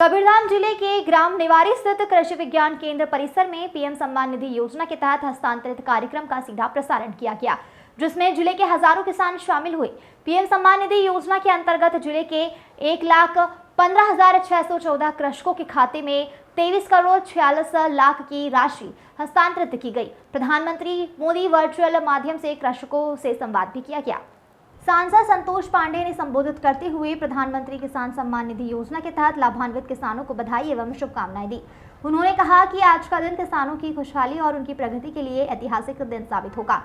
कबीरधाम जिले के ग्राम निवारी स्थित कृषि विज्ञान केंद्र परिसर में पीएम सम्मान निधि योजना के तहत हस्तांतरित कार्यक्रम का सीधा प्रसारण किया गया, जिसमें जिले के हजारों किसान शामिल हुए। पीएम सम्मान निधि योजना के अंतर्गत जिले के 1,15,614 कृषकों के खाते में 23 करोड़ 46 लाख की राशि हस्तांतरित की गई। प्रधानमंत्री मोदी वर्चुअल माध्यम से कृषकों से संवाद भी किया गया। सांसद संतोष पांडे ने संबोधित करते हुए प्रधानमंत्री किसान सम्मान निधि योजना के तहत लाभान्वित किसानों को बधाई एवं शुभकामनाएं दी। उन्होंने कहा कि आज का दिन किसानों की खुशहाली और उनकी प्रगति के लिए ऐतिहासिक दिन साबित होगा।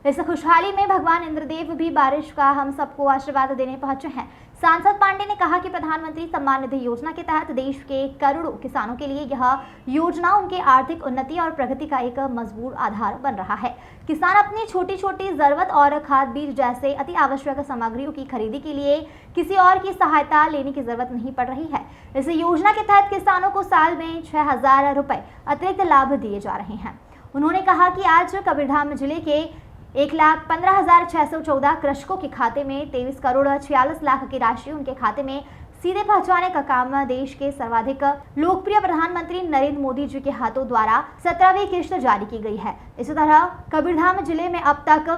इस खुशहाली में भगवान इंद्रदेव भी बारिश का हम सबको आशीर्वाद देने पहुंचे हैं। सांसद पांडे ने कहा कि प्रधानमंत्री सम्मान निधि योजना के तहत देश के करोड़ों किसानों के लिए यह योजना उनके आर्थिक उन्नति और प्रगति का एक मजबूत आधार बन रहा है। किसान अपनी छोटी छोटी जरूरत और खाद बीज जैसे अति आवश्यक सामग्रियों की खरीदी के लिए किसी और की सहायता लेने की जरूरत नहीं पड़ रही है। इस योजना के तहत किसानों को साल में 6,000 रुपए अतिरिक्त लाभ दिए जा रहे हैं। उन्होंने कहा कि आज कबीरधाम जिले के 1,15,614 कृषकों के खाते में 23 करोड़ 46 लाख की राशि उनके खाते में सीधे पहुंचाने का काम देश के सर्वाधिक लोकप्रिय प्रधानमंत्री नरेंद्र मोदी जी के हाथों द्वारा 17वीं किश्त जारी की गई है। इसी तरह कबीरधाम जिले में अब तक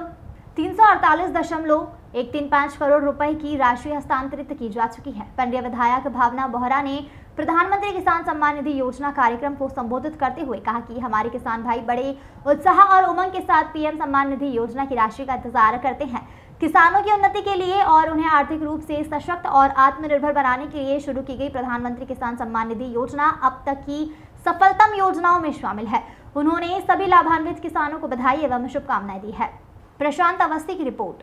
348.135 करोड़ रुपए की राशि हस्तांतरित की जा चुकी है। पंड्या विधायक भावना बोहरा ने प्रधानमंत्री किसान सम्मान निधि योजना कार्यक्रम को संबोधित करते हुए कहा कि हमारे किसान भाई बड़े उत्साह और उमंग के साथ पीएम सम्मान निधि योजना की राशि का इंतजार करते हैं। किसानों की उन्नति के लिए और उन्हें आर्थिक रूप से सशक्त और आत्मनिर्भर बनाने के लिए शुरू की गई प्रधानमंत्री किसान सम्मान निधि योजना अब तक की सफलतम योजनाओं में शामिल है। उन्होंने सभी लाभान्वित किसानों को बधाई एवं शुभकामनाएं दी है। प्रशांत अवस्थी की रिपोर्ट।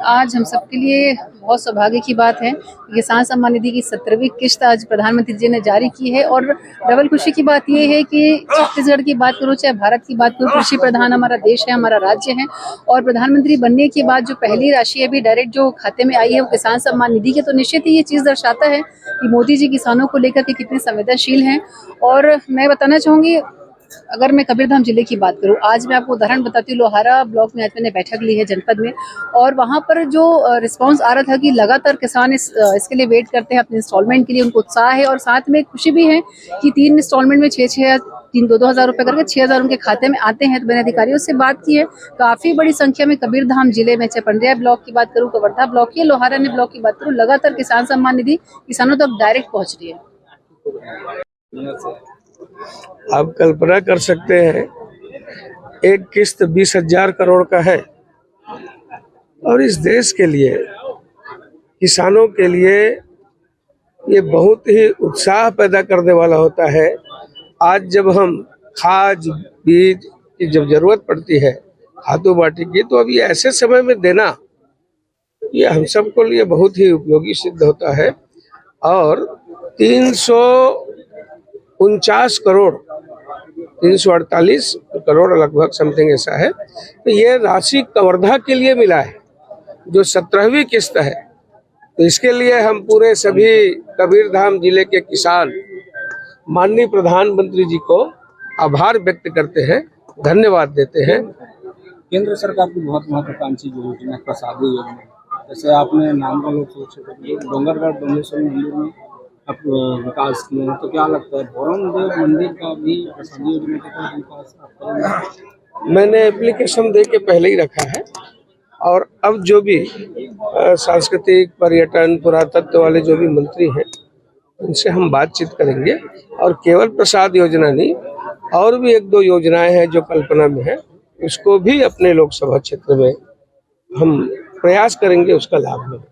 आज हम सबके लिए बहुत सौभाग्य की बात है कि किसान सम्मान निधि की 17वीं किश्त आज प्रधानमंत्री जी ने जारी की है। और डबल खुशी की बात यह है कि छत्तीसगढ़ की बात करूँ चाहे भारत की बात करूँ, कृषि प्रधान हमारा देश है, हमारा राज्य है। और प्रधानमंत्री बनने के बाद जो पहली राशि अभी डायरेक्ट जो खाते में आई है वो किसान सम्मान निधि की, तो निश्चित ही ये चीज़ दर्शाता है कि मोदी जी किसानों को लेकर के कितने संवेदनशील हैं। और मैं बताना चाहूँगी, अगर मैं कबीरधाम जिले की बात करूं, आज मैं आपको उदाहरण बताती हूँ। लोहारा ब्लॉक में आज मैंने बैठक ली है जनपद में, और वहां पर जो रिस्पांस आ रहा था कि लगातार किसान इसके लिए वेट करते हैं अपने इंस्टॉलमेंट के लिए, उनको उत्साह है। और साथ में खुशी भी है कि 3 इंस्टॉलमेंट में 2,000 रुपए करके 6,000 उनके खाते में आते हैं। तो मैंने अधिकारियों से बात की है, काफी बड़ी संख्या में कबीरधाम जिले में, चाहे पंड्या ब्लॉक की बात करूँ, कवर्धा ब्लॉक की, लोहारा ने ब्लॉक की बात करूँ, लगातार किसान सम्मान निधि किसानों तक डायरेक्ट पहुंच रही है। आप कल्पना कर सकते हैं, एक किस्त 20,000 करोड़ का है, और इस देश के लिए, किसानों के लिए ये बहुत ही उत्साह पैदा करने वाला होता है। आज जब हम खाद बीज की जब जरूरत पड़ती है खादों माटी की, तो अभी ऐसे समय में देना ये हम सबको लिए बहुत ही उपयोगी सिद्ध होता है। और 349 करोड़ 348 करोड़ लगभग समथिंग ऐसा है, तो ये राशि कवर्धा के लिए मिला है जो 17वीं किस्त है। तो इसके लिए हम पूरे सभी कबीरधाम जिले के किसान माननीय प्रधानमंत्री जी को आभार व्यक्त करते हैं, धन्यवाद देते हैं। केंद्र सरकार की बहुत महत्वाकांक्षी योजना प्रसादी योजना, जैसे आपने नाम का लोग डोंगरगढ़ डोंगेश्वरी मंदिर में विकास किए हैं, तो क्या लगता है भोरम देव मंदिर का भी प्रसादी योजना के तहत विकास करेंगे? मैंने एप्लीकेशन दे के पहले ही रखा है, और अब जो भी सांस्कृतिक पर्यटन पुरातत्व वाले जो भी मंत्री हैं उनसे हम बातचीत करेंगे। और केवल प्रसाद योजना नहीं, और भी 1-2 योजनाएं हैं जो कल्पना में है, उसको भी अपने लोकसभा क्षेत्र में हम प्रयास करेंगे उसका लाभ मिले।